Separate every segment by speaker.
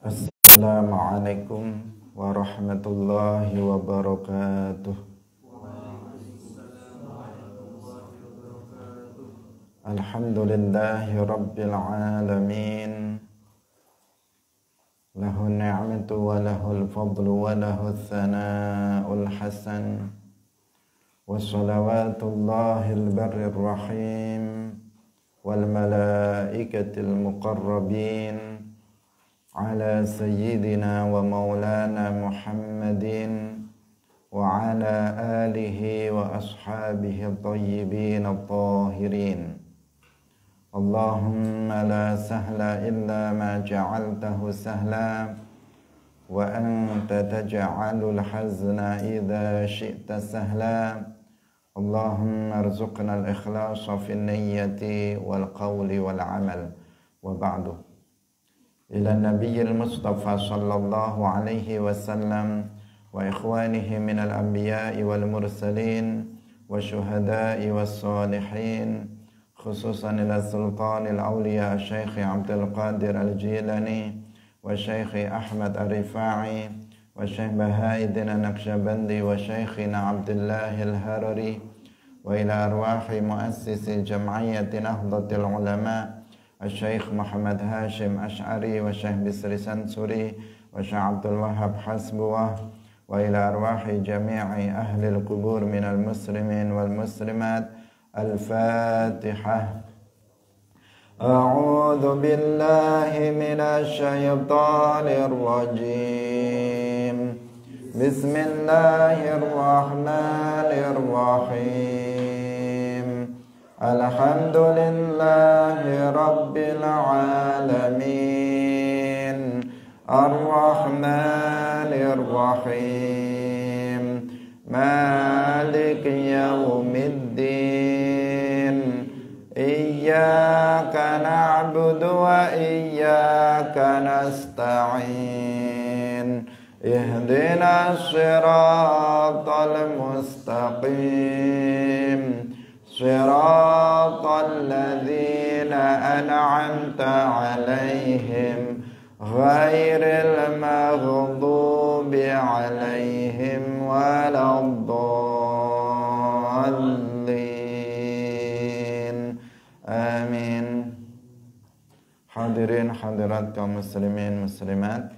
Speaker 1: Assalamualaikum warahmatullahi wabarakatuh. Alhamdulillahi rabbil alamin. Lahu ni'matu wa lahul fadlu wa lahul thana'ul hasan. Wa salawatullahil barrir rahim wal malaikatil muqarrabin ala sayyidina wa maulana Muhammadin wa ala alihi wa ashabihi tayyibin at-tahirin. Allahumma la sahla illa ma ja'altahu sahla wa anta taj'alul hazna idha syi'ta sahla. Allahumma arzuqna al-ikhlasa fi niyyati wal qawli wal amal. Wa ba'du. Ila nabiyil mustafa sallallahu alaihi wasallam wa ikhwanihi minal anbiya'i wal mursalin wa syuhada'i was salihin, khususan ila sultanil awliya Syekh Abdul Qadir Al-Jilani wa Syekh Ahmad Ar-Rifa'i wa Syekh Baha'iddin Naqsyabandi wa Syekhina Abdullah Al-Harari wa ila arwahi muassisi jam'iyyati Nahdlatul Ulama Syekh Muhammad Hashim Ash'ari wa Syekh Bisri Sansuri wa Syekh Abdul Wahab Hasbuwah wa ila arwahi jami'i ahli al-qubur minal muslimin wal muslimat. Al-Fatihah. A'udzu billahi minasy syaithanir rajim. Bismillahirrahmanirrahim. Alhamdulillahi rabbil alamin. Ar-Rahmanir Rahim. Maliki yaumiddin. Iyyaka na'budu wa iyyaka nasta'in. Ihdinas siratal mustaqim. Siratal ladzina an'amta 'alaihim ghairil maghdubi 'alaihim waladdallin. Amin. Hadirin hadirat kaum muslimin muslimat,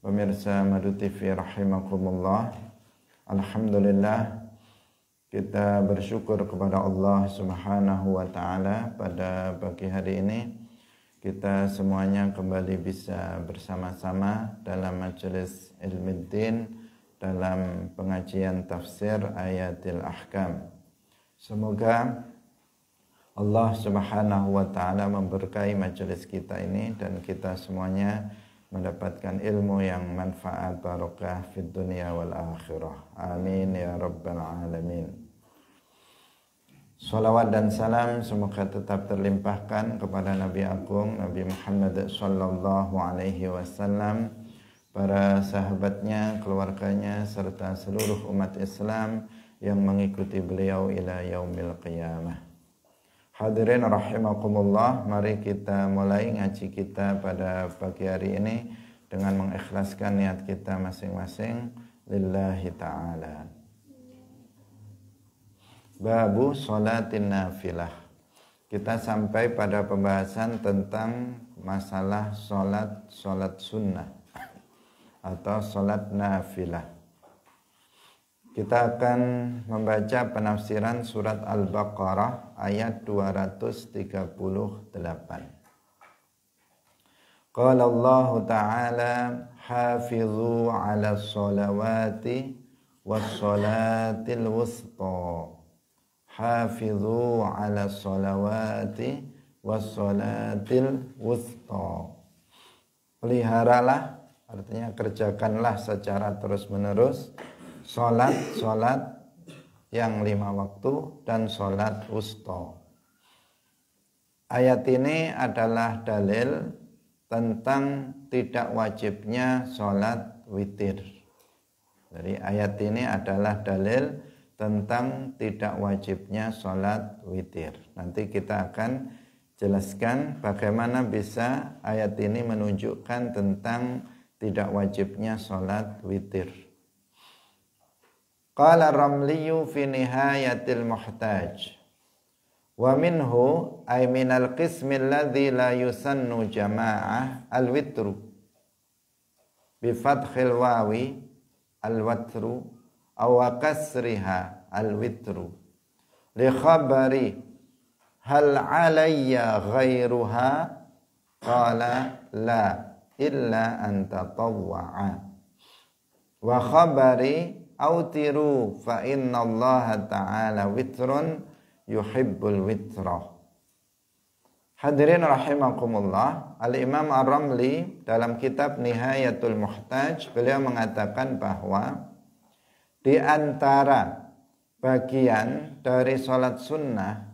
Speaker 1: pemirsa Madu TV rahimakumullah. Alhamdulillah, kita bersyukur kepada Allah Subhanahu wa taala pada pagi hari ini kita semuanya kembali bisa bersama-sama dalam majelis Ilmuddin dalam pengajian tafsir Ayatil Ahkam. Semoga Allah Subhanahu wa taala memberkahi majelis kita ini dan kita semuanya mendapatkan ilmu yang manfaat barokah fid dunya wal akhirah. Amin ya rabbal alamin. Salawat dan salam semoga tetap terlimpahkan kepada Nabi Agung Nabi Muhammad sallallahu alaihi wasallam, para sahabatnya, keluarganya serta seluruh umat Islam yang mengikuti beliau ila yaumil qiyamah. Hadirin rahimakumullah, mari kita mulai ngaji kita pada pagi hari ini dengan mengikhlaskan niat kita masing-masing lillahi ta'ala. Babu sholatin nafilah. Kita sampai pada pembahasan tentang masalah sholat sunnah atau sholat nafilah. Kita akan membaca penafsiran surat Al-Baqarah ayat 238. Qala Allah Ta'ala hafizu ala sholawati was sholatil wusta. Hafizu ala sholawati was sholatil wusta. Peliharalah, artinya kerjakanlah secara terus-menerus sholat yang 5 waktu dan sholat wusta. Ayat ini adalah dalil tentang tidak wajibnya sholat witir. Jadi ayat ini adalah dalil tentang tidak wajibnya sholat witir. Nanti kita akan jelaskan bagaimana bisa ayat ini menunjukkan tentang tidak wajibnya salat witir. Qala Ramliyu fi Nihayatil Muhtaj wa minhu ay minal qismi alladhi la yusannu jama'ah al-witru bi fathil wawi al-watru aw kasriha al-witru li khabari hal alayya ghairuha qala la illa an tatawwa'a wa khabari autiru fa inna Allah ta'ala witrun yuhibbul witra. Hadirin rahimakumullah, Al-Imam Ar-Ramli dalam kitab Nihayatul Muhtaj beliau mengatakan bahwa di antara bagian dari sholat sunnah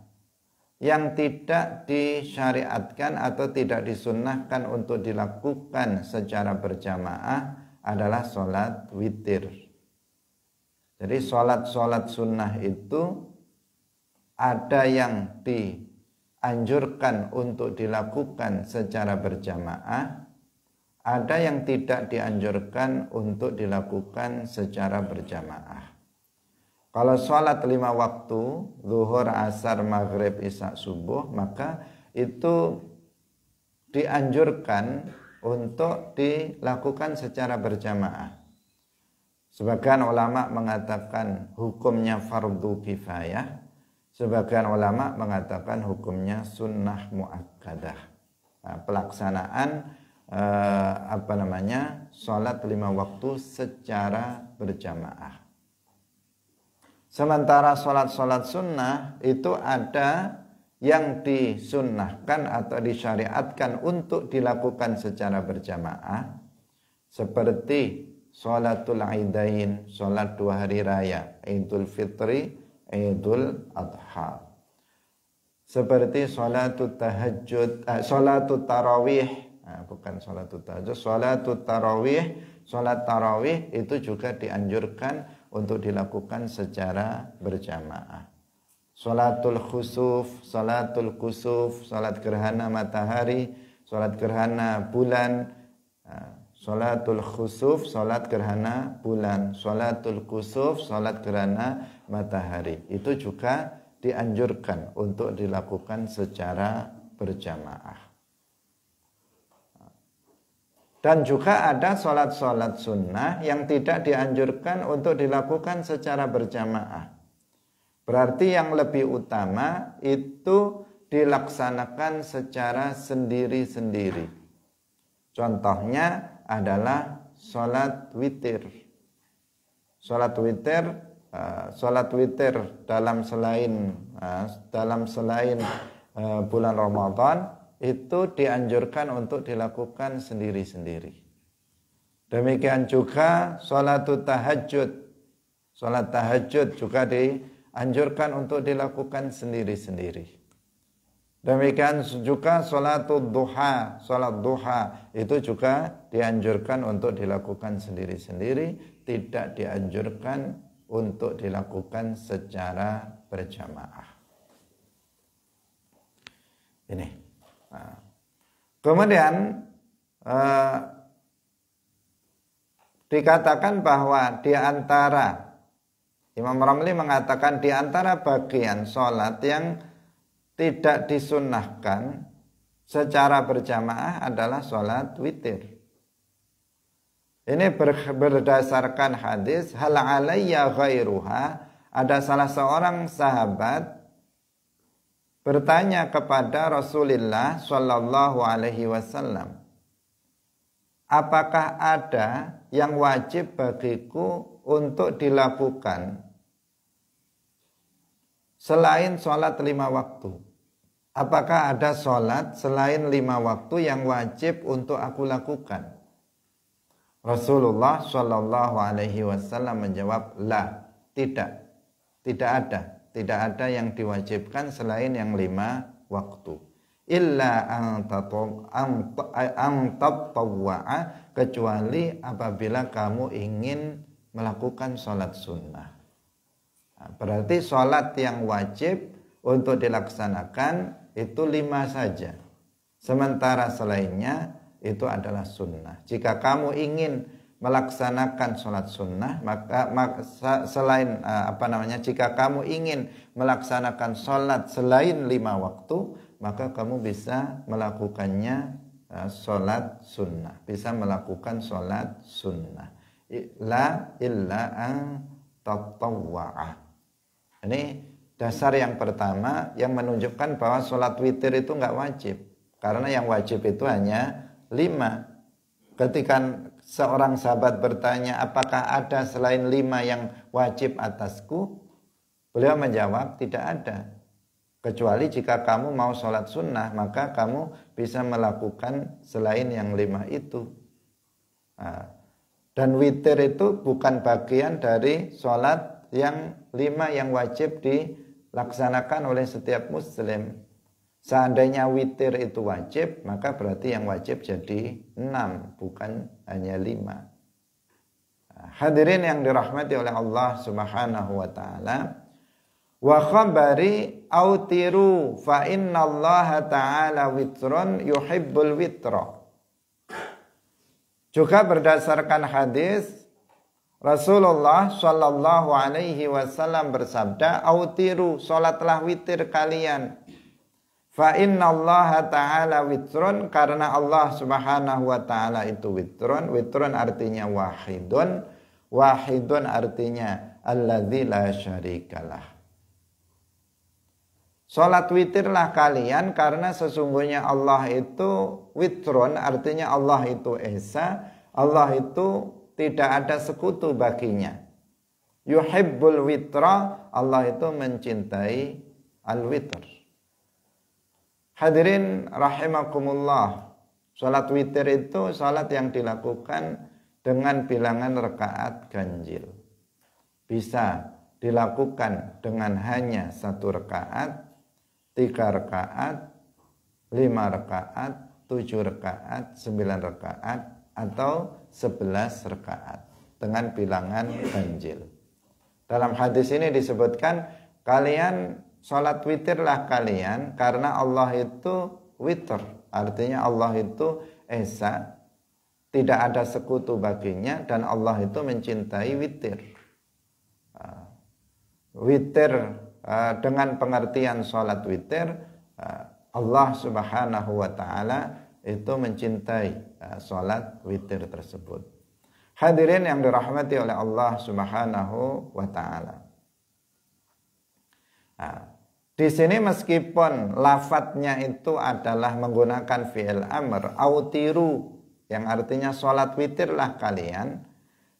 Speaker 1: yang tidak disyariatkan atau tidak disunnahkan untuk dilakukan secara berjamaah adalah sholat witir. Jadi sholat sunnah itu ada yang dianjurkan untuk dilakukan secara berjamaah, ada yang tidak dianjurkan untuk dilakukan secara berjamaah. Kalau sholat 5 waktu, zuhur, asar, maghrib, isya, subuh, maka itu dianjurkan untuk dilakukan secara berjamaah. Sebagian ulama mengatakan hukumnya fardu kifayah, sebagian ulama mengatakan hukumnya sunnah muakkadah. Nah, pelaksanaan sholat 5 waktu secara berjamaah. Sementara sholat sunnah itu ada yang disunnahkan atau disyariatkan untuk dilakukan secara berjamaah, seperti sholatul aidain, sholat 2 hari raya, Idul Fitri, Idul Adha. Seperti sholatut tahajud, sholatut tarawih, bukan sholatut tahajud, sholatut tarawih, sholat tarawih itu juga dianjurkan untuk dilakukan secara berjamaah. Sholatul khusuf, sholatul kusuf, sholat gerhana matahari, sholat gerhana bulan, sholatul khusuf, sholat gerhana bulan, sholatul kusuf, sholat gerhana matahari. Itu juga dianjurkan untuk dilakukan secara berjamaah. Dan juga ada sholat sunnah yang tidak dianjurkan untuk dilakukan secara berjamaah. Berarti yang lebih utama itu dilaksanakan secara sendiri-sendiri. Contohnya adalah sholat witir. Sholat witir dalam selain bulan Ramadan itu dianjurkan untuk dilakukan sendiri-sendiri. Demikian juga sholatut tahajud. Sholat tahajud juga dianjurkan untuk dilakukan sendiri-sendiri. Demikian juga sholatul duha. Sholat duha itu juga dianjurkan untuk dilakukan sendiri-sendiri, tidak dianjurkan untuk dilakukan secara berjamaah. Ini. Nah, kemudian dikatakan bahwa di antara Imam Ramli mengatakan di antara bagian sholat yang tidak disunnahkan secara berjamaah adalah sholat witir. Ini berdasarkan hadis hal alayya ghairuha. Ada salah seorang sahabat bertanya kepada Rasulullah Shallallahu Alaihi Wasallam, apakah ada yang wajib bagiku untuk dilakukan selain sholat 5 waktu? Apakah ada sholat selain 5 waktu yang wajib untuk aku lakukan? Rasulullah Shallallahu Alaihi Wasallam menjawab, la, tidak ada yang diwajibkan selain yang 5 waktu. Illa an tatawwa'a, kecuali apabila kamu ingin melakukan sholat sunnah. Nah, berarti sholat yang wajib untuk dilaksanakan itu 5 saja. Sementara selainnya itu adalah sunnah. Jika kamu ingin melaksanakan sholat sunnah, maka selain jika kamu ingin melaksanakan sholat selain 5 waktu, maka kamu bisa melakukannya sholat sunnah, bisa melakukan sholat sunnah. La illa an tatawwa'a. Ini dasar yang pertama yang menunjukkan bahwa sholat witir itu nggak wajib, karena yang wajib itu hanya 5. Ketika seorang sahabat bertanya, apakah ada selain 5 yang wajib atasku? Beliau menjawab, tidak ada. Kecuali jika kamu mau sholat sunnah, maka kamu bisa melakukan selain yang 5 itu. Dan witir itu bukan bagian dari sholat yang 5 yang wajib dilaksanakan oleh setiap muslim. Seandainya witir itu wajib, maka berarti yang wajib jadi 6, bukan hanya 5. Hadirin yang dirahmati oleh Allah Subhanahu wa ta'ala, wa khabari autiru fa innallaha ta'ala witrun yuhibbul witra. Juga berdasarkan hadis, Rasulullah Shallallahu Alaihi Wasallam bersabda, autiru, sholatlah witir kalian. Fa innallaha ta'ala witrun, karena Allah Subhanahu wa ta'ala itu witrun. Witrun artinya wahidun. Wahidun artinya alladzi la syarikalah. Sholat witirlah kalian, karena sesungguhnya Allah itu witrun, artinya Allah itu esa, Allah itu tidak ada sekutu baginya. Yuhibbul witra, Allah itu mencintai al-witr. Hadirin rahimakumullah, sholat witir itu sholat yang dilakukan dengan bilangan rakaat ganjil. Bisa dilakukan dengan hanya 1 rakaat, 3 rakaat, 5 rakaat, 7 rakaat, 9 rakaat, atau 11 rakaat dengan bilangan ganjil. Dalam hadis ini disebutkan, kalian sholat witirlah kalian, karena Allah itu witr, artinya Allah itu esa, tidak ada sekutu baginya, dan Allah itu mencintai witir. Witir dengan pengertian sholat witir, Allah Subhanahu wa ta'ala itu mencintai sholat witir tersebut. Hadirin yang dirahmati oleh Allah Subhanahu wa ta'ala. Di sini meskipun lafadznya itu adalah menggunakan fi'il amr, autiru, yang artinya sholat witirlah kalian,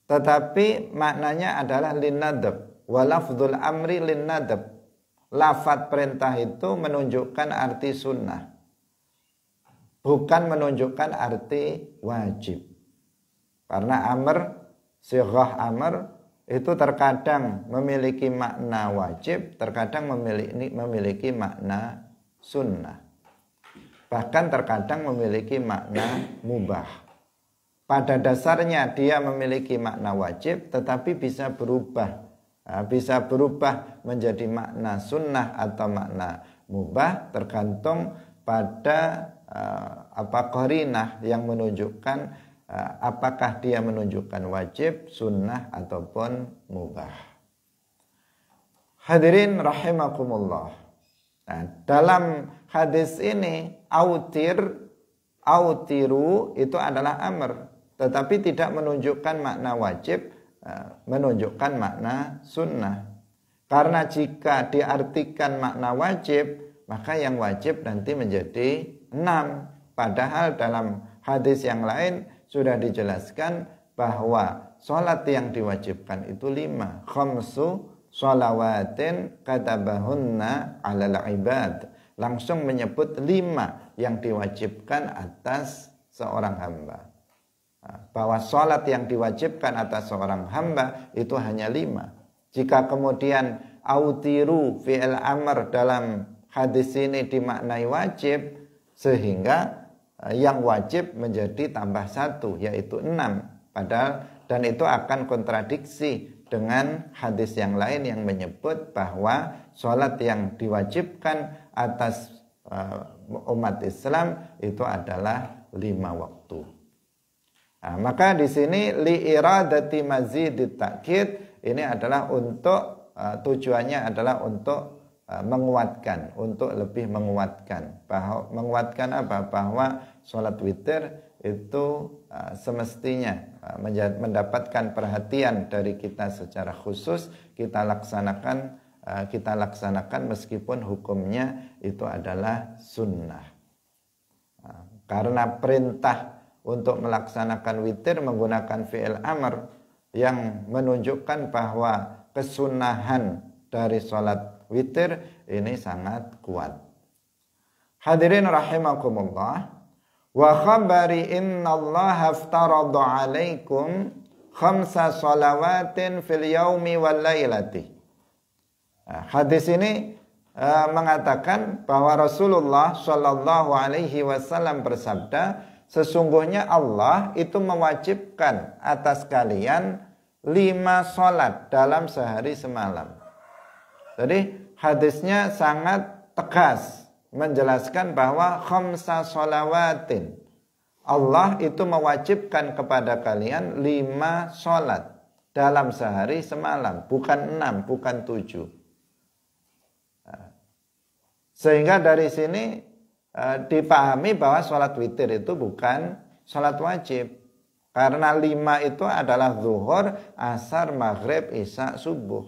Speaker 1: tetapi maknanya adalah linnadab, walafdzul amri linnadab. Lafadz perintah itu menunjukkan arti sunnah, bukan menunjukkan arti wajib. Karena amr, sighah amr itu terkadang memiliki makna wajib, terkadang memiliki makna sunnah, bahkan terkadang memiliki makna mubah. Pada dasarnya dia memiliki makna wajib, tetapi bisa berubah menjadi makna sunnah atau makna mubah, tergantung pada qarinah yang menunjukkan apakah dia menunjukkan wajib, sunnah, ataupun mubah. Hadirin rahimakumullah. Nah, dalam hadis ini autiru itu adalah amr, tetapi tidak menunjukkan makna wajib, menunjukkan makna sunnah. Karena jika diartikan makna wajib, maka yang wajib nanti menjadi 6. Padahal dalam hadis yang lain sudah dijelaskan bahwa sholat yang diwajibkan itu 5. Khamsu sholawatin katabahunna alal ibad. Langsung menyebut 5 yang diwajibkan atas seorang hamba. Bahwa sholat yang diwajibkan atas seorang hamba itu hanya 5. Jika kemudian autiru fi'il amr dalam hadis ini dimaknai wajib, sehingga yang wajib menjadi tambah 1, yaitu 6. Padahal, dan itu akan kontradiksi dengan hadis yang lain yang menyebut bahwa sholat yang diwajibkan atas umat Islam itu adalah 5 waktu. Nah, maka di sini li iradati mazidit ta'kid ini adalah untuk tujuannya adalah untuk menguatkan, untuk lebih menguatkan. Bahwa menguatkan apa? Bahwa sholat witir itu semestinya mendapatkan perhatian dari kita secara khusus, kita laksanakan meskipun hukumnya itu adalah sunnah. Karena perintah untuk melaksanakan witir menggunakan fi'il amr yang menunjukkan bahwa kesunahan dari sholat witir ini sangat kuat. Hadirin rahimakumullah, wa khabari innallaha aftarada alaikum 5 shalawatin fil yaumi wal lailati. Hadis ini mengatakan bahwa Rasulullah Shallallahu Alaihi Wasallam bersabda, sesungguhnya Allah itu mewajibkan atas kalian 5 sholat dalam sehari semalam. Jadi hadisnya sangat tegas menjelaskan bahwa 5 sholawatin. Allah itu mewajibkan kepada kalian 5 sholat dalam sehari semalam, bukan 6, bukan 7. Sehingga dari sini dipahami bahwa sholat witir itu bukan sholat wajib. Karena 5 itu adalah zuhur, asar, maghrib, isya, subuh.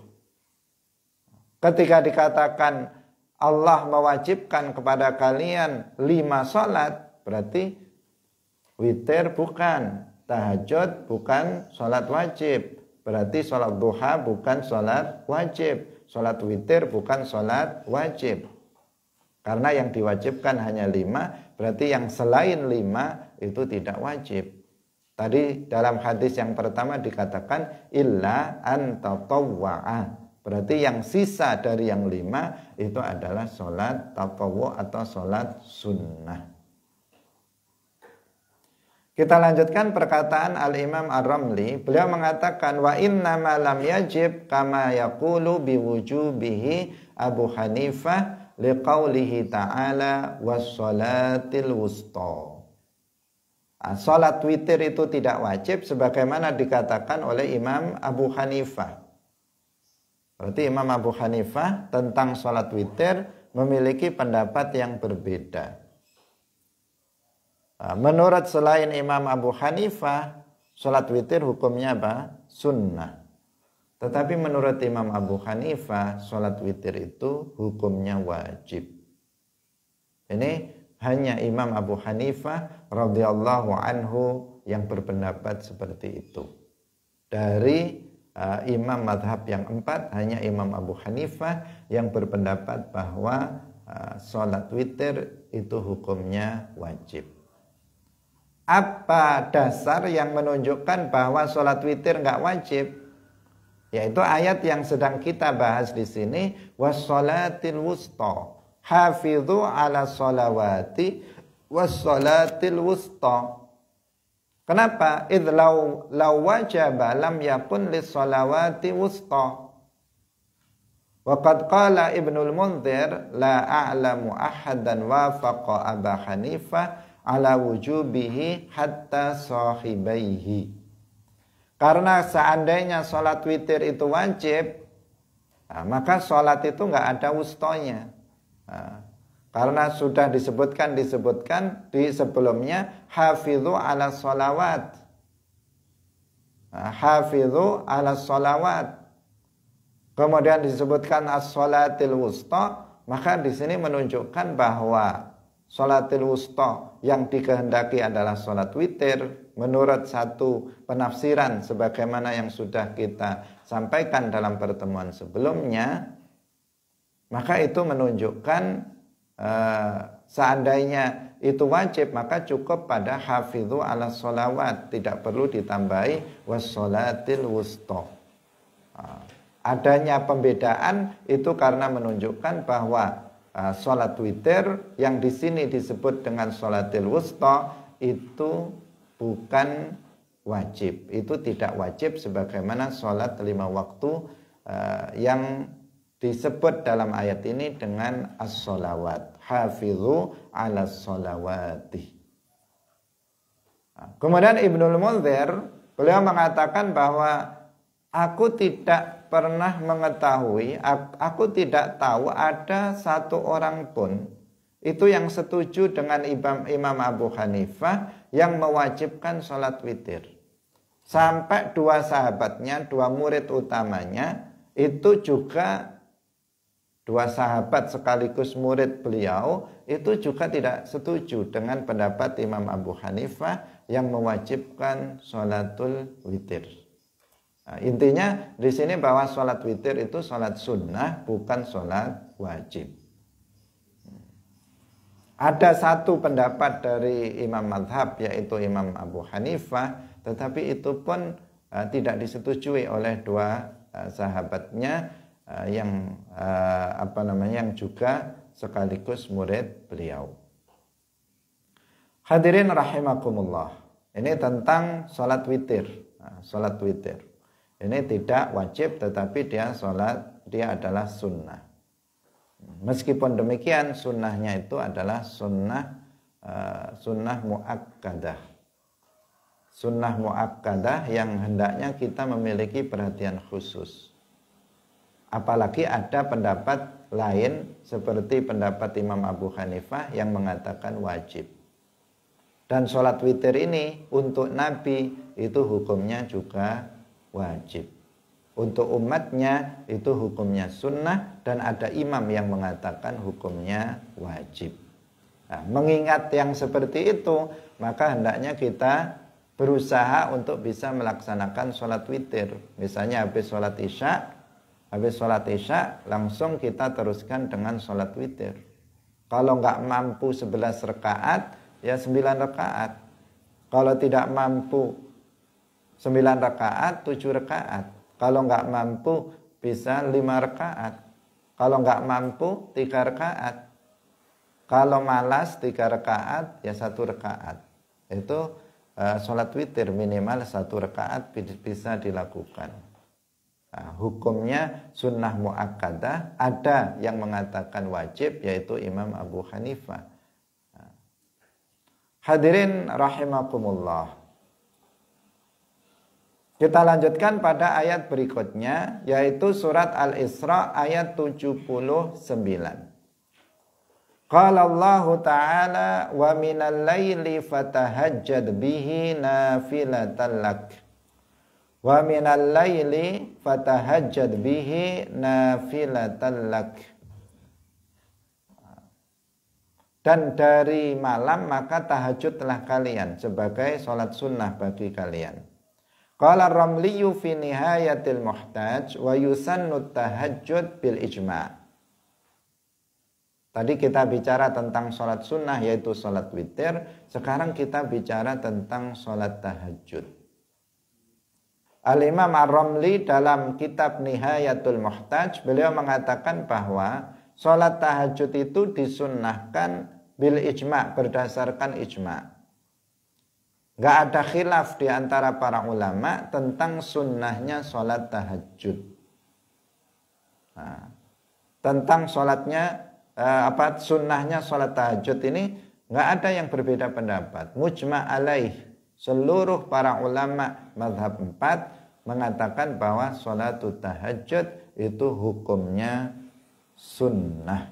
Speaker 1: Ketika dikatakan Allah mewajibkan kepada kalian 5 sholat, berarti witir bukan, tahajud bukan sholat wajib. Berarti sholat duha bukan sholat wajib, sholat witir bukan sholat wajib. Karena yang diwajibkan hanya 5, berarti yang selain 5 itu tidak wajib. Tadi dalam hadis yang pertama dikatakan illa an tatawwa'a. Berarti yang sisa dari yang 5 itu adalah sholat tatawwu' atau sholat sunnah. Kita lanjutkan perkataan Al-Imam Ar-Ramli. Beliau mengatakan wa innama lam yajib kama yaqulu biwujubihi Abu Hanifah liqaulihi ta'ala wassalatil wusta. Salat witir itu tidak wajib sebagaimana dikatakan oleh Imam Abu Hanifah. Berarti Imam Abu Hanifah tentang salat witir memiliki pendapat yang berbeda. Menurut selain Imam Abu Hanifah, salat witir hukumnya apa? Sunnah. Tetapi menurut Imam Abu Hanifah, sholat witir itu hukumnya wajib. Ini hanya Imam Abu Hanifah radhiyallahu anhu yang berpendapat seperti itu. Dari imam madhab yang 4, hanya Imam Abu Hanifah yang berpendapat bahwa sholat witir itu hukumnya wajib. Apa dasar yang menunjukkan bahwa sholat witir nggak wajib? Yaitu ayat yang sedang kita bahas di sini, wassalatil wusta, hafidhu ala sholawati wassalatil wusta. Kenapa? Idh law wajaba lam yakun lis sholawati wusta. Wa qad qala Ibnul Munzir la a'lamu ahadan wafaqa Aba Hanifah ala wujubihi hatta sahibaihi. Karena seandainya sholat witir itu wajib, maka sholat itu nggak ada wustonya. Karena sudah disebutkan di sebelumnya, hafidhu ala sholawat. Hafidhu ala sholawat. Kemudian disebutkan as-sholatil wusta, maka di sini menunjukkan bahwa sholatil wusta yang dikehendaki adalah sholat witir. Menurut satu penafsiran sebagaimana yang sudah kita sampaikan dalam pertemuan sebelumnya, maka itu menunjukkan seandainya itu wajib maka cukup pada hafidhu ala sholawat, tidak perlu ditambahi wassolatil wusta. Adanya pembedaan itu karena menunjukkan bahwa sholat witir yang di sini disebut dengan sholatil wusta itu bukan wajib, itu tidak wajib sebagaimana sholat 5 waktu yang disebut dalam ayat ini dengan as-sholawat. Hafidhu ala sholawati. Kemudian Ibnul Munzir, beliau mengatakan bahwa aku tidak pernah mengetahui, aku tidak tahu ada satu orang pun itu yang setuju dengan Imam Abu Hanifah yang mewajibkan sholat witir. Sampai dua sahabatnya, dua murid utamanya, itu juga dua sahabat sekaligus murid beliau, itu juga tidak setuju dengan pendapat Imam Abu Hanifah yang mewajibkan sholatul witir. Nah, intinya di sini bahwa sholat witir itu sholat sunnah, bukan sholat wajib. Ada satu pendapat dari imam madhab, yaitu Imam Abu Hanifah, tetapi itu pun tidak disetujui oleh dua sahabatnya yang juga sekaligus murid beliau. Hadirin rahimakumullah. Ini tentang sholat witir. Sholat witir ini tidak wajib, tetapi dia adalah sunnah. Meskipun demikian, sunnahnya itu adalah sunnah muakkadah. Sunnah muakkadah yang hendaknya kita memiliki perhatian khusus. Apalagi ada pendapat lain seperti pendapat Imam Abu Hanifah yang mengatakan wajib. Dan sholat witir ini untuk Nabi itu hukumnya juga wajib. Untuk umatnya itu hukumnya sunnah, dan ada imam yang mengatakan hukumnya wajib. Nah, mengingat yang seperti itu, maka hendaknya kita berusaha untuk bisa melaksanakan sholat witir. Misalnya habis sholat isya langsung kita teruskan dengan sholat witir. Kalau nggak mampu 11 rakaat, ya 9 rakaat. Kalau tidak mampu 9 rakaat, 7 rakaat. Kalau nggak mampu bisa 5 rakaat. Kalau nggak mampu 3 rakaat. Kalau malas 3 rakaat ya 1 rakaat. Itu sholat witir minimal 1 rakaat bisa dilakukan. Nah, hukumnya sunnah muakkadah. Ada yang mengatakan wajib, yaitu Imam Abu Hanifah. Nah, hadirin rahimakumullah. Kita lanjutkan pada ayat berikutnya, yaitu surat Al-Isra ayat 79. Qala Allah Ta'ala wa minal laili fatahajjad bihi nafilatan lak. Wa minal laili fatahajjad bihi nafilatan lak. Dan dari malam maka tahajudlah kalian sebagai sholat sunnah bagi kalian. Qala Ramliyu fi nihayatil muhtaj wa yusannu tahajjud bil ijma'. Tadi kita bicara tentang sholat sunnah, yaitu sholat witir. Sekarang kita bicara tentang sholat tahajud. Al-Imam Ar-Ramli dalam kitab Nihayatul Muhtaj, beliau mengatakan bahwa sholat tahajud itu disunnahkan bil ijma', berdasarkan ijma'. Gak ada khilaf di antara para ulama tentang sunnahnya sholat tahajud. Nah, tentang sunnahnya sholat tahajud ini gak ada yang berbeda pendapat. Mujma' alaih, seluruh para ulama mazhab 4 mengatakan bahwa sholat tahajud itu hukumnya sunnah.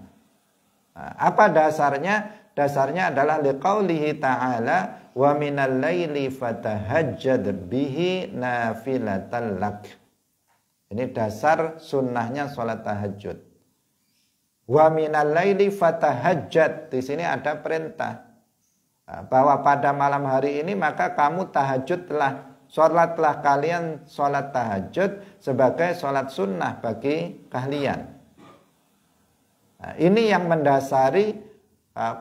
Speaker 1: Nah, apa dasarnya? Dasarnya adalah liqaulihi ta'ala wa minal laili fatahajjad bihi nafilatan lak. Ini dasar sunnahnya sholat tahajud. Wa minal laili fatahajjad, di sini ada perintah bahwa pada malam hari ini maka kamu tahajudlah, sholatlah kalian sholat tahajud sebagai sholat sunnah bagi kalian. Nah, ini yang mendasari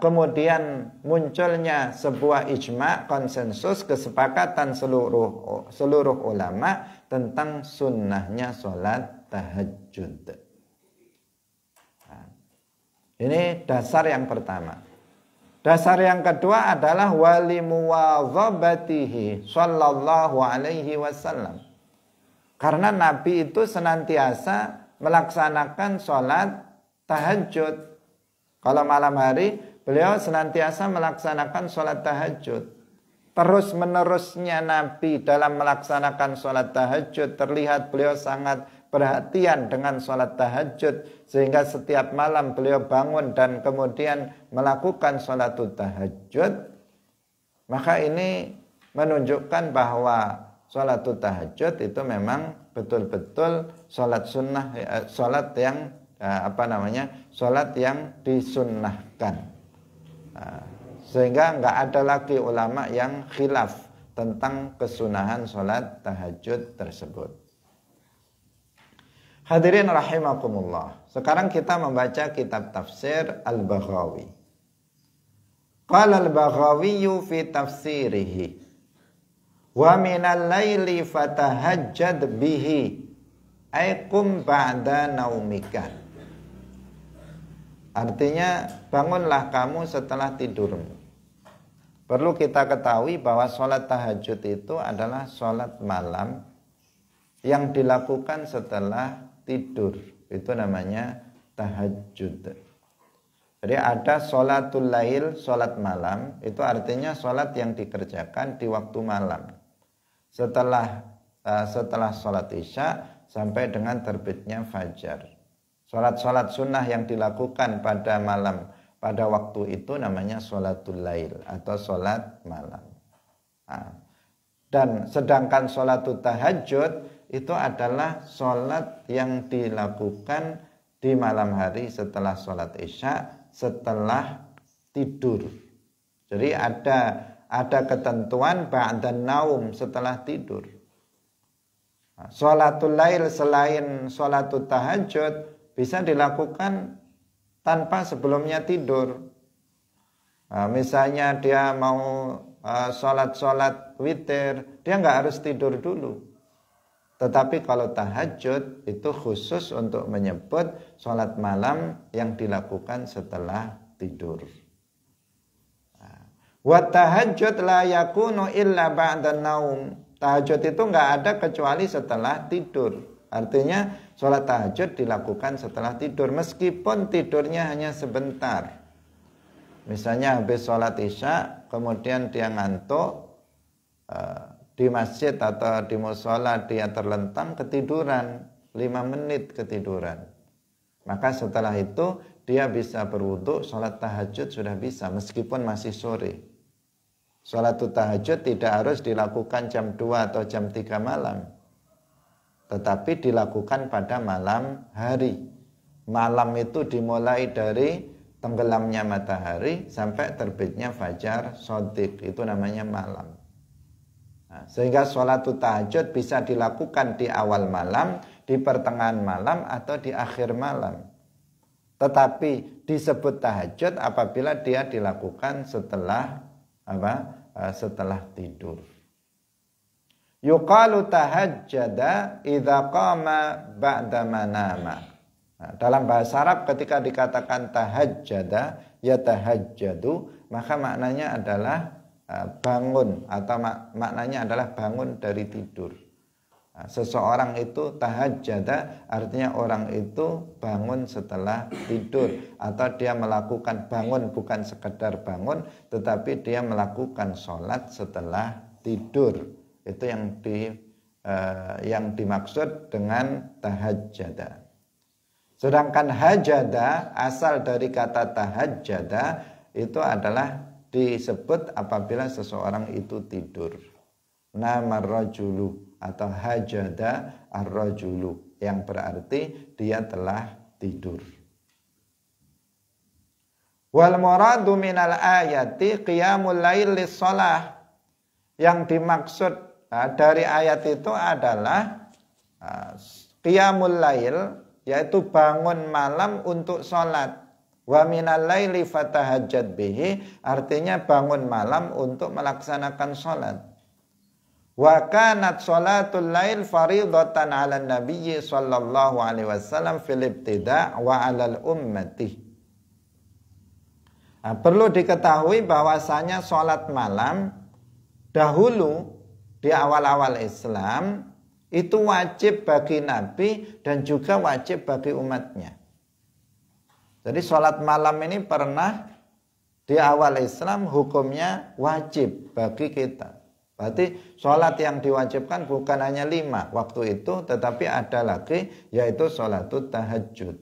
Speaker 1: kemudian munculnya sebuah ijma', konsensus, kesepakatan seluruh ulama tentang sunnahnya sholat tahajud. Nah, ini dasar yang pertama. Dasar yang kedua adalah wali muwadzabatihi sallallahu alaihi wasallam. Karena Nabi itu senantiasa melaksanakan sholat tahajud. Kalau malam hari beliau senantiasa melaksanakan sholat tahajud. terus menerusnya Nabi dalam melaksanakan sholat tahajud, terlihat beliau sangat perhatian dengan sholat tahajud, sehingga setiap malam beliau bangun dan kemudian melakukan sholat tahajud, maka ini menunjukkan bahwa sholat tahajud itu memang betul-betul sholat sunnah, sholat yang sholat yang disunnahkan. Sehingga nggak ada lagi ulama yang khilaf tentang kesunahan sholat tahajud tersebut. Hadirin rahimakumullah. Sekarang kita membaca kitab tafsir Al-Baghawi. Qala Al-Baghawi fi tafsirihi, wa minal laili fatahajjad bihi ay qum ba'da naumika. Artinya, bangunlah kamu setelah tidurmu. Perlu kita ketahui bahwa sholat tahajud itu adalah sholat malam yang dilakukan setelah tidur. Itu namanya tahajud. Jadi ada sholatul lail, sholat malam. Itu artinya sholat yang dikerjakan di waktu malam. Setelah sholat isya sampai dengan terbitnya fajar. Sholat-sholat sunnah yang dilakukan pada malam, pada waktu itu namanya sholatul lail atau sholat malam. Dan sedangkan sholatul tahajud itu adalah sholat yang dilakukan di malam hari setelah sholat isya, setelah tidur. Jadi ada ketentuan ba'dan naum, setelah tidur. Sholatul lail selain sholatul tahajud bisa dilakukan tanpa sebelumnya tidur. Misalnya dia mau sholat witir, dia nggak harus tidur dulu. Tetapi kalau tahajud itu khusus untuk menyebut sholat malam yang dilakukan setelah tidur. Wa tahajud la yakunu illa ba'da naum. Tahajud itu nggak ada kecuali setelah tidur. Artinya sholat tahajud dilakukan setelah tidur, meskipun tidurnya hanya sebentar. Misalnya habis sholat isya, kemudian dia ngantuk, di masjid atau di mushola dia terlentang, ketiduran, 5 menit ketiduran. Maka setelah itu dia bisa berwudu, sholat tahajud sudah bisa, meskipun masih sore. Sholat tahajud tidak harus dilakukan jam 2 atau jam 3 malam. Tetapi dilakukan pada malam hari. Malam itu dimulai dari tenggelamnya matahari sampai terbitnya fajar shadiq. Itu namanya malam. Sehingga sholat tahajud bisa dilakukan di awal malam, di pertengahan malam, atau di akhir malam. Tetapi disebut tahajud apabila dia dilakukan setelah tidur. Yuqalu tahajjada idza qama ba'da manama. Dalam bahasa Arab ketika dikatakan tahajjada, ya tahajjadu, maka maknanya adalah bangun, atau maknanya adalah bangun dari tidur. Seseorang itu tahajjada artinya orang itu bangun setelah tidur, atau dia melakukan bangun, bukan sekedar bangun, tetapi dia melakukan sholat setelah tidur. Itu yang dimaksud dengan tahajjada. Sedangkan hajada, asal dari kata tahajjada, itu adalah disebut apabila seseorang itu tidur. Nama rajulu atau hajada ar-rajulu, yang berarti dia telah tidur. Wal muradu minal ayati qiyamul lail lis-shalah. Yang dimaksud dari ayat itu adalah qiyamul lail, yaitu bangun malam untuk sholat. Wa minal laili fatahajjad bihi, artinya bangun malam untuk melaksanakan sholat. Wa kanat sholatul lail faridatan ala nabiyyi sallallahu alaihi wasallam fil ibtida' wa alal ummati. Perlu diketahui bahwasanya sholat malam dahulu di awal-awal Islam itu wajib bagi Nabi dan juga wajib bagi umatnya. Jadi sholat malam ini pernah Di awal Islam hukumnya wajib bagi kita. Berarti sholat yang diwajibkan bukan hanya 5 waktu itu, tetapi ada lagi yaitu sholatut tahajud.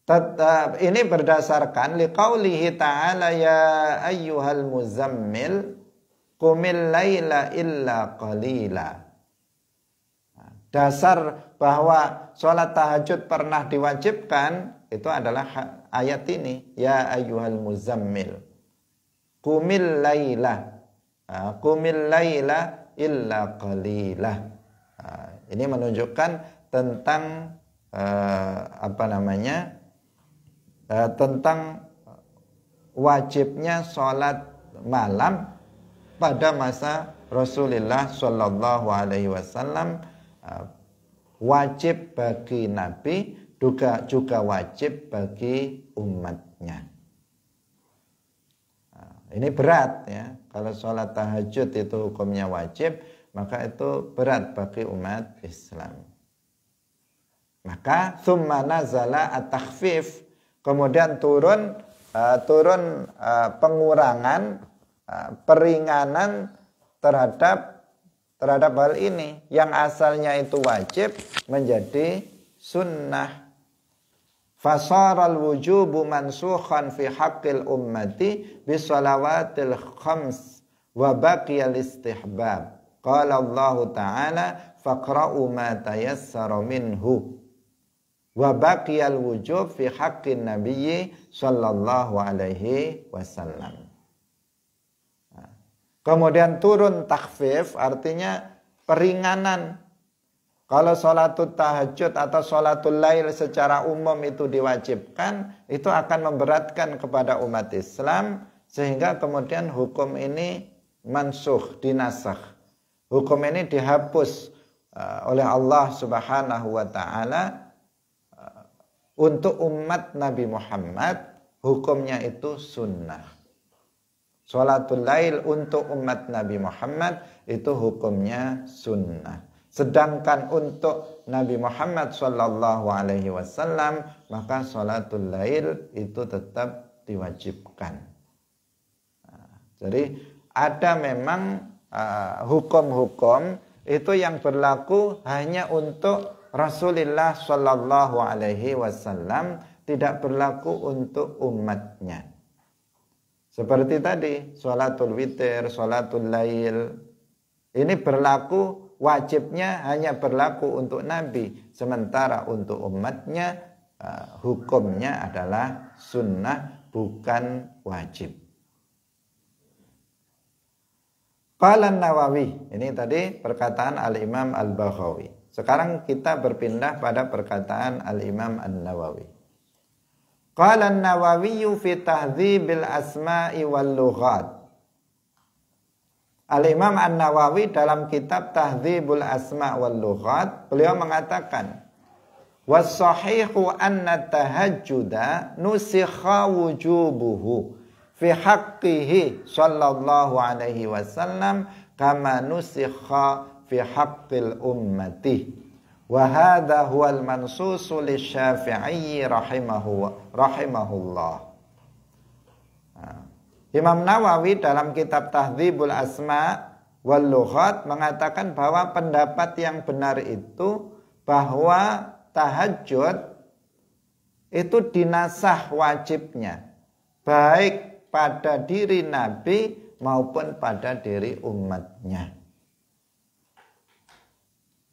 Speaker 1: Tetap ini berdasarkan liqaulihi ta'ala ya ayyuhal muzammil qumil laila illa qalila. Dasar bahwa sholat tahajud pernah diwajibkan itu adalah ayat ini, ya ayyuhal muzammil qumil laila illa qalila. Ini menunjukkan tentang tentang wajibnya sholat malam pada masa Rasulullah Shallallahu Alaihi Wasallam, wajib bagi Nabi, juga wajib bagi umatnya. Ini berat ya, kalau sholat tahajud itu hukumnya wajib, maka itu berat bagi umat Islam. Maka summa nazala at-takhfif, kemudian turun pengurangan, peringanan terhadap hal ini yang asalnya itu wajib menjadi sunnah. Fasaral wujubu mansukhan fi haqqil ummati bisalawatil khams wa baqiyal istihbab. Qala Allah Ta'ala faqra'u ma tayassara minhu. Wa baqiyal wujub fi haqqin nabiyyi sallallahu alaihi wasallam. Kemudian turun takhfif, artinya peringanan. Kalau sholatul tahajud atau sholatul lail secara umum itu diwajibkan, itu akan memberatkan kepada umat Islam, sehingga kemudian hukum ini mansukh, dinasakh. Hukum ini dihapus oleh Allah Subhanahu wa Ta'ala. Untuk umat Nabi Muhammad hukumnya itu sunnah. Sholatul lail untuk umat Nabi Muhammad itu hukumnya sunnah. Sedangkan untuk Nabi Muhammad Sallallahu Alaihi Wasallam maka sholatul lail itu tetap diwajibkan. Jadi ada memang hukum-hukum itu yang berlaku hanya untuk Rasulullah Shallallahu Alaihi Wasallam, tidak berlaku untuk umatnya. Seperti tadi, sholatul witir, sholatul lail, ini berlaku, wajibnya hanya berlaku untuk Nabi, sementara untuk umatnya hukumnya adalah sunnah, bukan wajib. Qala Nawawi, ini tadi perkataan Al-Imam Al-Baghawi. Sekarang kita berpindah pada perkataan Al-Imam An-Nawawi. Qala An-Nawawi fi tahdzibil asma'i wal lughat. Al-Imam An-Nawawi dalam kitab Tahdzibul Asma' wal Lughat, beliau mengatakan, was-sahihu anna tahajjuda nusikha wujubuhu fi haqqihi sallallahu alaihi wasallam kama nusikha fi haqqil ummati wa hadha huwal mansusu lisyafi'i rahimahullah. Imam Nawawi dalam kitab Tahdzibul Asma' wal Lughat mengatakan bahwa pendapat yang benar itu bahwa tahajud itu dinasah wajibnya baik pada diri Nabi maupun pada diri umatnya.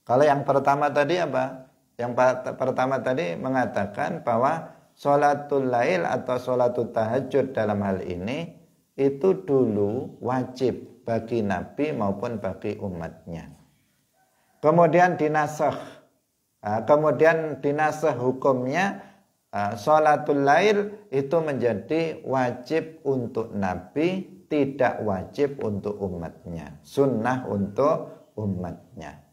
Speaker 1: Kalau yang pertama tadi apa? Yang pertama tadi mengatakan bahwa sholatul lail atau sholatul tahajud dalam hal ini itu dulu wajib bagi Nabi maupun bagi umatnya. Kemudian dinasakh. Kemudian dinasakh hukumnya sholatul lail itu menjadi wajib untuk Nabi, tidak wajib untuk umatnya. Sunnah untuk umatnya.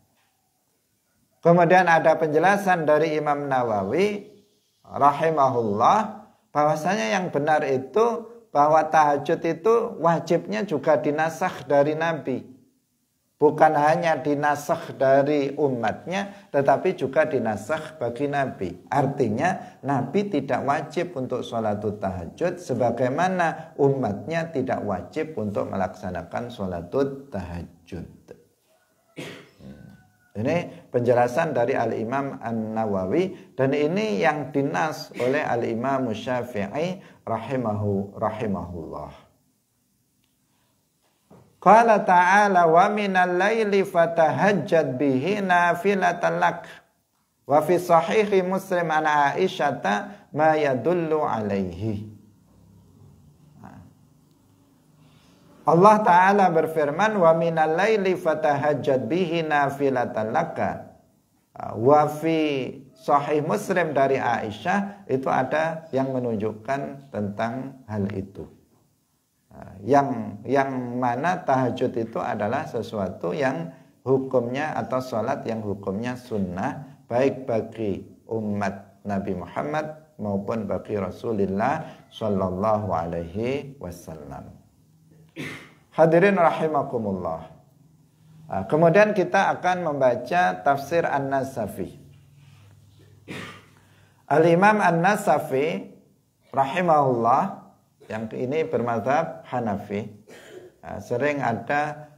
Speaker 1: Kemudian ada penjelasan dari Imam Nawawi rahimahullah bahwasanya yang benar itu bahwa tahajud itu wajibnya juga dinasakh dari Nabi. Bukan hanya dinasakh dari umatnya, tetapi juga dinasakh bagi Nabi. Artinya Nabi tidak wajib untuk sholatul tahajud, sebagaimana umatnya tidak wajib untuk melaksanakan sholatul tahajud. Ini penjelasan dari Al-Imam An-Nawawi, dan ini yang dinas oleh Al-Imam Syafi'i rahimahullah. Qala ta'ala wa minal laili fatahajjad bihi nafilatan lak. Wa fi sahihi Muslim an Aisyata ma yadullu alaihi. Allah Ta'ala berfirman wa minal laili fatahajjad bihi nafilatan laka. Wa fi sahih Muslim dari Aisyah itu ada yang menunjukkan tentang hal itu. Yang mana tahajud itu adalah sesuatu yang hukumnya atau sholat yang hukumnya sunnah, baik bagi umat Nabi Muhammad maupun bagi Rasulullah Sallallahu Alaihi Wasallam. Hadirin rahimakumullah. Kemudian kita akan membaca tafsir An-Nasafi. Al-Imam An-Nasafi rahimahullah, yang ini bermadzhab Hanafi, sering ada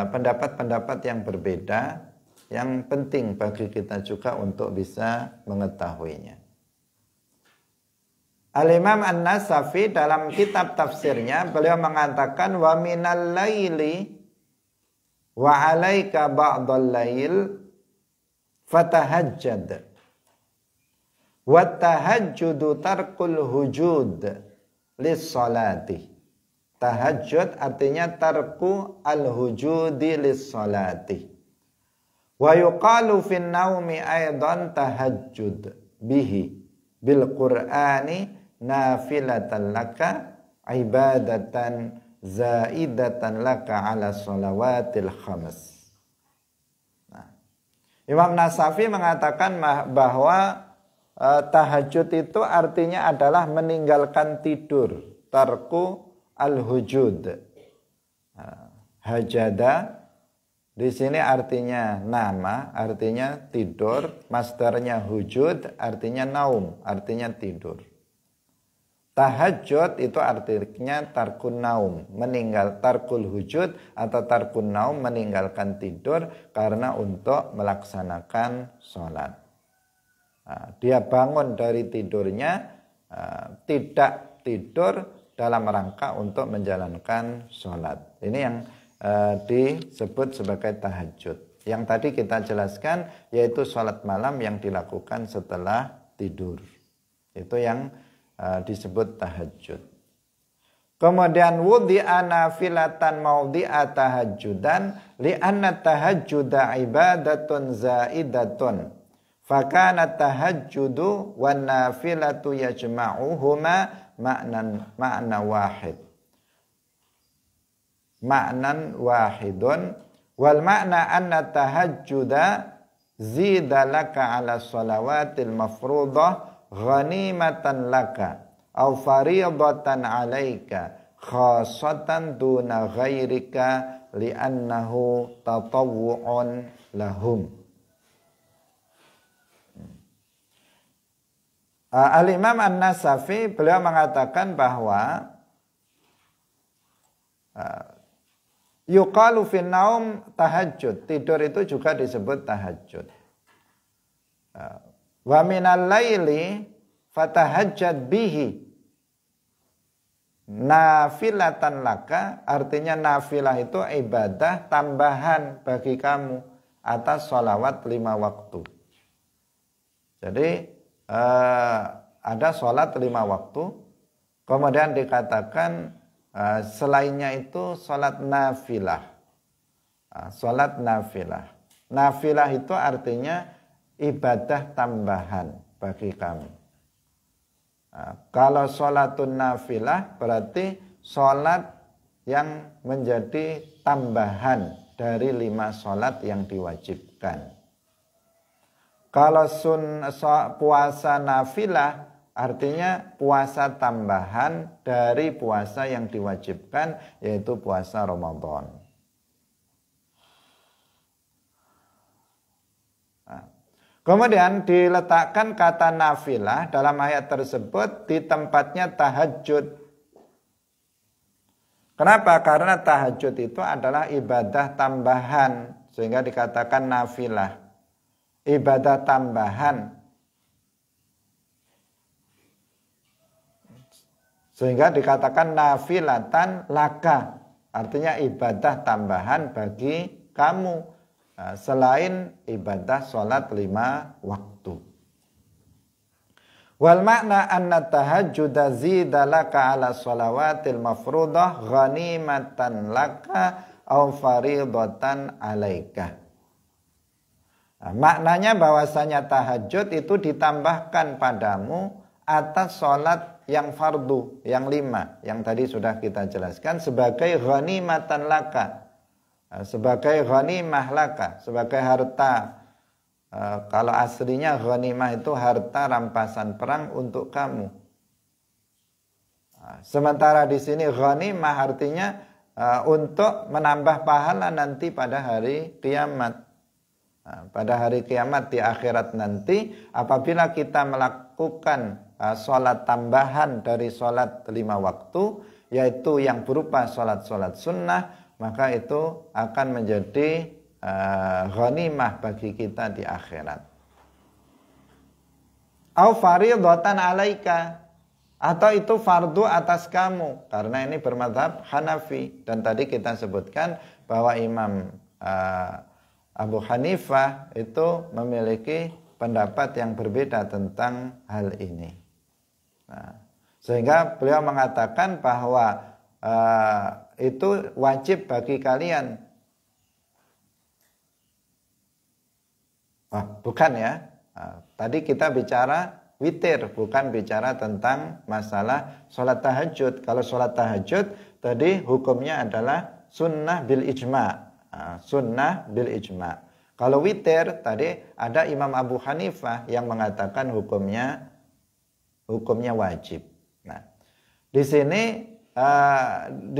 Speaker 1: pendapat-pendapat yang berbeda, yang penting bagi kita juga untuk bisa mengetahuinya. Al-Imam An-Nasafi dalam kitab tafsirnya, beliau mengatakan wa minal laili wa alaika ba'dal lail fatahajjad wa tahajjudu tarkul hujud lis-salati. Tahajud artinya tarku al-hujudi lis-salati. Wa yuqalu fin naumi aidan tahajjud bihi bil Qur'ani nafilatan laka ibadatan zaidatan laka ala shalawatil khams. Imam Nasafi mengatakan bahwa tahajud itu artinya adalah meninggalkan tidur, tarku al-hujud. Hajada di sini artinya nama, artinya tidur, masdarnya hujud, artinya naum, artinya tidur. Tahajud itu artinya tarkun naum, tarkul hujud atau tarkun naum, meninggalkan tidur karena untuk melaksanakan sholat. Dia bangun dari tidurnya, tidak tidur dalam rangka untuk menjalankan sholat. Ini yang disebut sebagai tahajud. Yang tadi kita jelaskan yaitu sholat malam yang dilakukan setelah tidur. Itu yang disebut tahajud. Kemudian wudi'a nafilatan maudi'a tahajjudan li'anna tahajjuda ibadatun zaidatun. Fakana tahajjudu wan nafilatu yajma'uhuma ma'nan wahid. Ma'nan wahidun wal ma'na anna tahajjuda zida laka ala salawatil mafruḍah ghanimatan laka aw fariidatan 'alaika khassatan duna ghairika li'annahu tatawwu'un lahum. Al-Imam An-Nasafi beliau mengatakan bahwa yuqalu fin naum tahajud, tidur itu juga disebut tahajud. Wa minal laili fatahajjad bihi nafilatan laka, artinya nafilah itu ibadah tambahan bagi kamu atas sholawat 5 waktu. Jadi ada sholat 5 waktu, kemudian dikatakan selainnya itu sholat nafilah. Sholat nafilah. Nafilah itu artinya ibadah tambahan bagi kamu. Kalau sholatun nafilah berarti sholat yang menjadi tambahan dari 5 sholat yang diwajibkan. Kalau puasa nafilah artinya puasa tambahan dari puasa yang diwajibkan, yaitu puasa Ramadan. Kemudian diletakkan kata nafilah dalam ayat tersebut di tempatnya tahajud. Kenapa? Karena tahajud itu adalah ibadah tambahan, sehingga dikatakan nafilah. Ibadah tambahan. Sehingga dikatakan nafilatan laka. Artinya ibadah tambahan bagi kamu. Selain ibadah sholat 5 waktu. Wal makna anna tahajjuda zida laka ala sholawatil mafrudah ghanimatan laka au faridatan alaika. Maknanya bahwasanya tahajud itu ditambahkan padamu atas sholat yang fardu, yang 5, yang tadi sudah kita jelaskan sebagai ghanimatan laka, sebagai ghanimah laka, sebagai harta. Kalau aslinya ghanimah itu harta rampasan perang untuk kamu. Sementara di sini ghanimah artinya untuk menambah pahala nanti pada hari kiamat. Pada hari kiamat di akhirat nanti, apabila kita melakukan sholat tambahan dari sholat 5 waktu, yaitu yang berupa sholat-sholat sunnah, maka itu akan menjadi ghanimah bagi kita di akhirat. Au faridatan alaika, atau itu fardu atas kamu, karena ini bermadzhab Hanafi. Dan tadi kita sebutkan bahwa Imam Abu Hanifah itu memiliki pendapat yang berbeda tentang hal ini. Sehingga beliau mengatakan bahwa itu wajib bagi kalian. Bukan ya. Tadi kita bicara witir, bukan bicara tentang masalah sholat tahajud. Kalau sholat tahajud tadi hukumnya adalah sunnah bil ijma'. Sunnah bil ijma'. Kalau witir tadi ada Imam Abu Hanifah yang mengatakan hukumnya wajib. Nah, di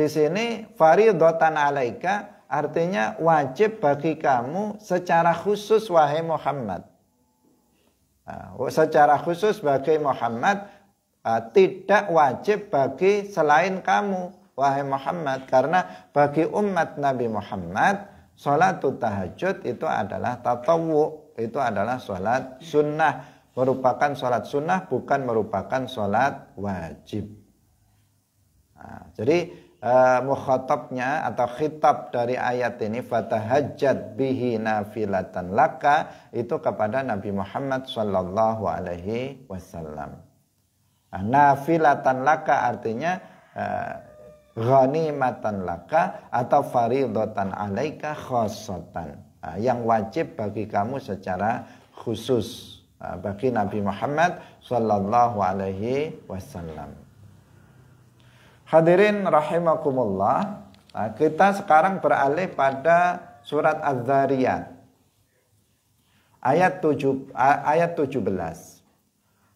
Speaker 1: sini faridatan alaika artinya wajib bagi kamu secara khusus wahai Muhammad. Secara khusus bagi Muhammad, tidak wajib bagi selain kamu wahai Muhammad. Karena bagi umat Nabi Muhammad, sholatul tahajud itu adalah tatawwu, itu adalah sholat sunnah. Merupakan sholat sunnah, bukan merupakan sholat wajib. Jadi mukhatabnya atau khitab dari ayat ini fatahajjat bihi nafilatan laka itu kepada Nabi Muhammad sallallahu alaihi wasallam. Nafilatan laka artinya ghanimatan laka atau faridatan alaika khassatan, yang wajib bagi kamu secara khusus bagi Nabi Muhammad sallallahu alaihi wasallam. Hadirin rahimakumullah, kita sekarang beralih pada surat Az-Zariyat ayat 17.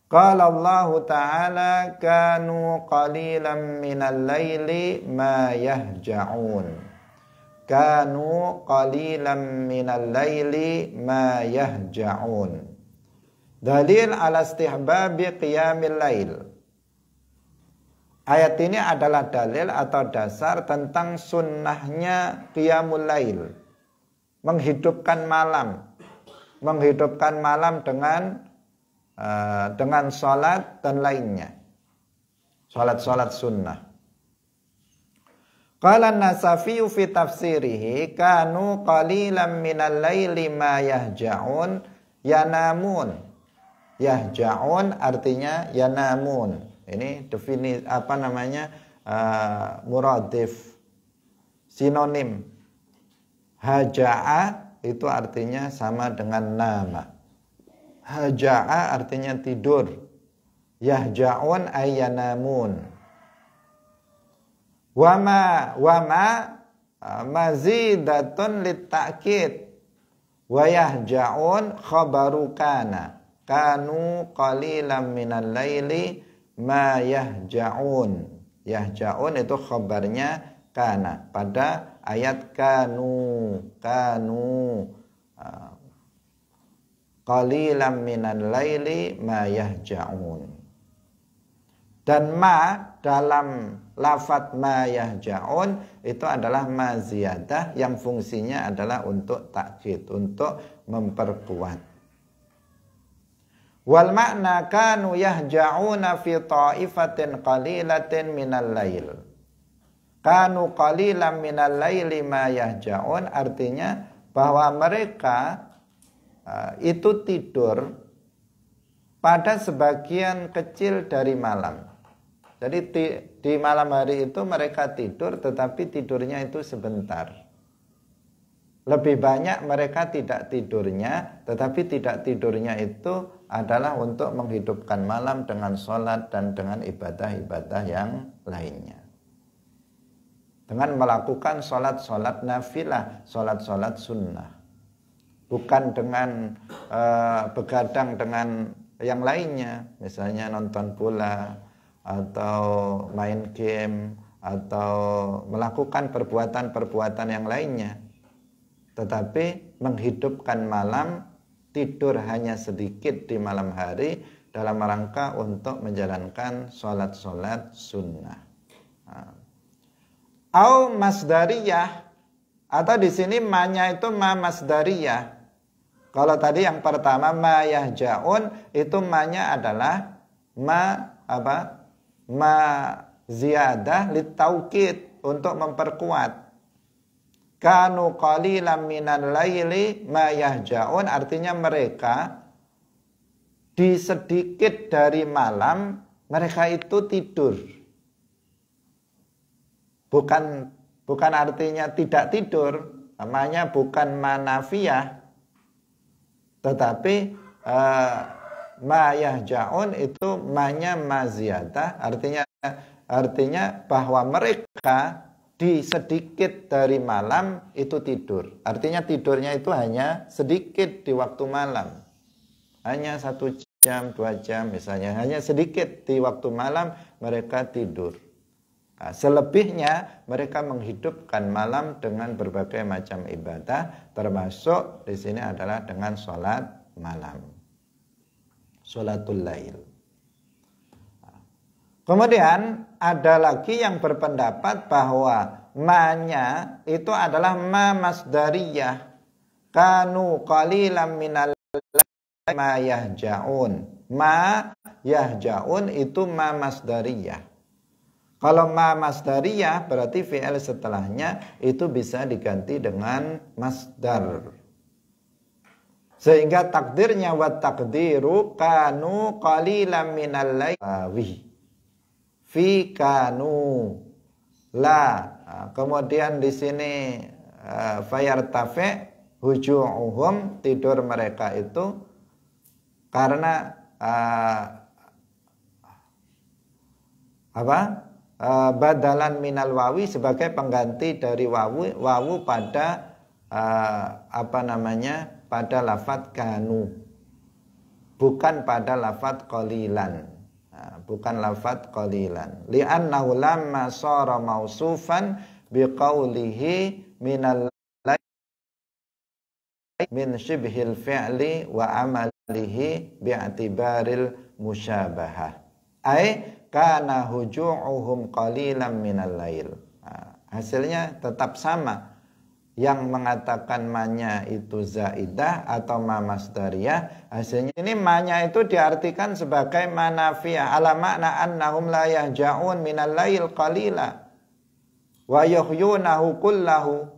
Speaker 1: Qala Allah Ta'ala kanu qalilan minal laili ma yahja'un. Kanu qalilan minal laili ma yahja'un. Dalil ala istihbabi qiyamil lail. Ayat ini adalah dalil atau dasar tentang sunnahnya qiyamul lail. Menghidupkan malam. Menghidupkan malam dengan salat dan lainnya. Salat-salat sunnah. Qala an-Nasafi fi tafsirihi kanu qalilan minal laili ma yahja'un yanamun. Yahja'un artinya yanamun. Ini definisi muradif, sinonim. Haja'a itu artinya sama dengan nama. Haja'a artinya tidur. Yahja'un ayyanamun. Wama mazidatun litta'kid. Wa yahja'un khabaru kana. Kanu qalilan minal laili ma yahja'un. Yahja'un itu khabarnya kana pada ayat kanu. qalilan minal laili ma yahja'un. Dan ma dalam lafadz ma yahja'un itu adalah ma ziyadah yang fungsinya adalah untuk takkid, untuk memperkuat. Wal makna kanu yahja'una fi ta'ifatin qalilatin minal lail. Kanu qalilan minal laili ma yahja'un artinya bahwa mereka itu tidur pada sebagian kecil dari malam. Jadi di malam hari itu mereka tidur, tetapi tidurnya itu sebentar. Lebih banyak mereka tidak tidurnya, tetapi tidak tidurnya itu adalah untuk menghidupkan malam dengan sholat dan dengan ibadah-ibadah yang lainnya. Dengan melakukan sholat-sholat nafilah, sholat-sholat sunnah. Bukan dengan begadang dengan yang lainnya, misalnya nonton bola, atau main game, atau melakukan perbuatan-perbuatan yang lainnya. Tetapi menghidupkan malam, tidur hanya sedikit di malam hari dalam rangka untuk menjalankan sholat-sholat sunnah. Au masdariyah, atau di sini ma-nya itu ma masdariyah. Kalau tadi yang pertama ma yahja'un, itu ma-nya adalah ma apa? Ma ziyadah litaukid, untuk memperkuat. Kanu qalilan minal laili ma yahja'un, artinya mereka di sedikit dari malam mereka itu tidur. Bukan artinya tidak tidur, namanya bukan manafiyah, tetapi ma yahja'un itu ma-nya ma ziyadah, artinya bahwa mereka di sedikit dari malam itu tidur. Artinya tidurnya itu hanya sedikit di waktu malam. Hanya 1 jam, 2 jam misalnya. Hanya sedikit di waktu malam mereka tidur. Nah, selebihnya mereka menghidupkan malam dengan berbagai macam ibadah, termasuk di sini adalah dengan sholat malam. Sholatul lail. Kemudian ada lagi yang berpendapat bahwa ma-nya itu adalah ma masdariyah. Kanu qalilan minal laili ma yahja'un. Ma yahja'un itu ma masdariyah. Kalau ma masdariyah berarti fi'il setelahnya itu bisa diganti dengan masdar. Sehingga takdirnya wa takdiru kanu qalilan minal laili fi kanu la. Kemudian di sini fayartafi huju'uhum, tidur mereka itu karena badalan minal wawi, sebagai pengganti dari wawu pada pada lafadz kanu, bukan pada lafadz qalilan. Bukan lafadz qalilan. Li'annahu lamma shara mausufan biqaulihi minal laili min shibhil fi'li wa amalihi bi'atibaril musyabahah. Ai kana huju'uhum qalilan minal lail. Hasilnya tetap sama. Yang mengatakan ma-nya itu zaidah atau ma masdariyah, hasilnya ini ma-nya itu diartikan sebagai manafiyah, ala makna annahum la yahja'un minal lail qalila wa yuhyunahu kullahu,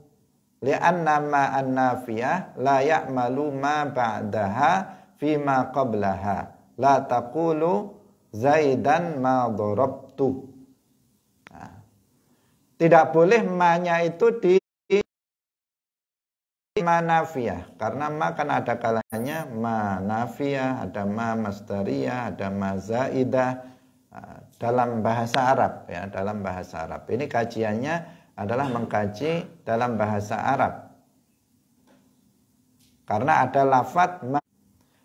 Speaker 1: li'anna ma an-nafiyah la ya'malu ma ba'daha fima qablaha, la taqulu zaidan ma darabtu. Tidak boleh ma-nya itu di manafiyah, karena ma kan ada kalanya ma nafiyah, ada ma masdariyah, ada ma zaidah dalam bahasa Arab, ya, dalam bahasa Arab. Ini kajiannya adalah mengkaji dalam bahasa Arab, karena ada lafadz ma.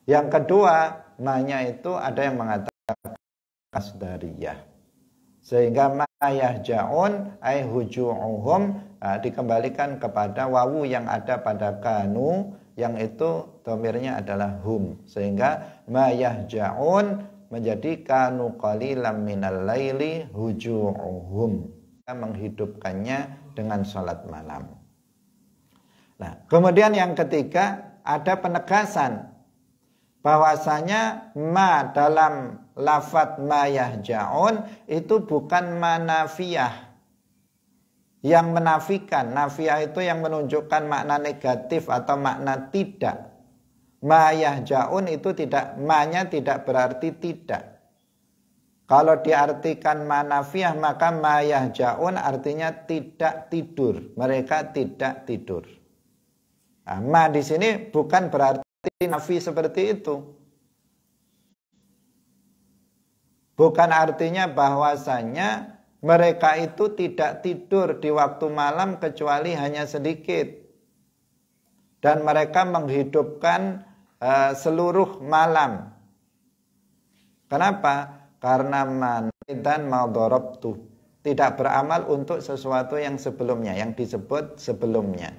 Speaker 1: Yang kedua, ma-nya itu ada yang mengatakan masdariyah, sehingga ma yahja'un ay huju'uhum dikembalikan kepada wawu yang ada pada kanu yang itu dhamirnya adalah hum, sehingga ma yahja'un menjadi kanu qalilan minal laili huju'uhum, menghidupkannya dengan salat malam. Nah, kemudian yang ketiga ada penegasan bahwasanya ma dalam lafadz ma yahja'un itu bukan manafiyah yang menafikan. Nafiyah itu yang menunjukkan makna negatif atau makna tidak. Ma yahja'un itu tidak, ma-nya tidak berarti tidak. Kalau diartikan manafiyah maka ma yahja'un artinya tidak tidur. Mereka tidak tidur. Nah, ma di sini bukan berarti nafi seperti itu. Bukan artinya bahwasanya mereka itu tidak tidur di waktu malam kecuali hanya sedikit. Dan mereka menghidupkan seluruh malam. Kenapa? Karena man dan madharabtu tidak beramal untuk sesuatu yang sebelumnya, yang disebut sebelumnya.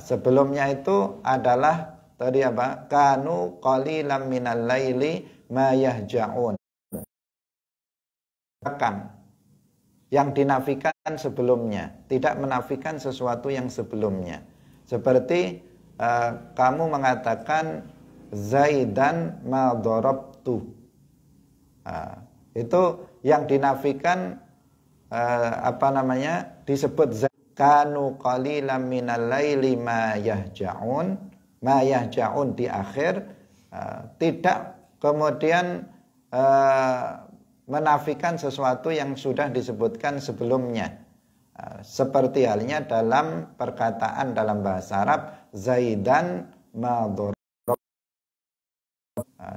Speaker 1: Sebelumnya itu adalah tadi apa? Kanu qalilan minal laili ma yahja'un. Yang dinafikan sebelumnya, tidak menafikan sesuatu yang sebelumnya. Seperti kamu mengatakan Zaidan ma darabtu. Itu yang dinafikan disebut kanu qalilan minal laili ma yahja'un. Ma yahja'un di akhir tidak kemudian menafikan sesuatu yang sudah disebutkan sebelumnya. Seperti halnya dalam perkataan dalam bahasa Arab Zaidan ma darabtu.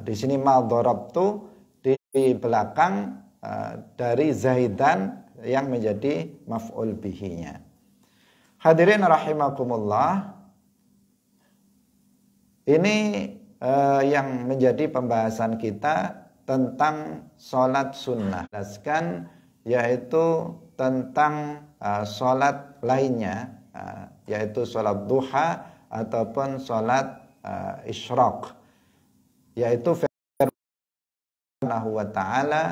Speaker 1: Di sini ma darabtu di belakang dari Zaidan yang menjadi maf'ul bihinya. Hadirin rahimakumullah, ini yang menjadi pembahasan kita tentang sholat sunnah, yaitu tentang sholat lainnya, yaitu sholat duha ataupun sholat isyraq, yaitu firman wa ta'ala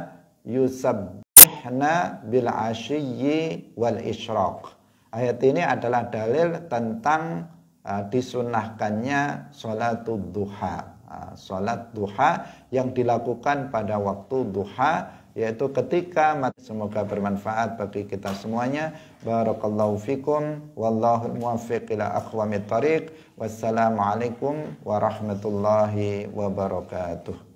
Speaker 1: yusabbihna bil ashiyyi wal isyraq. Ayat ini adalah dalil tentang disunnahkannya sholatud duha. Sholat duha yang dilakukan pada waktu duha, yaitu ketika semoga bermanfaat bagi kita semuanya. Barakallahu fikum wallahu muwaffiq ila aqwamit thariq. Wassalamualaikum warahmatullahi wabarakatuh.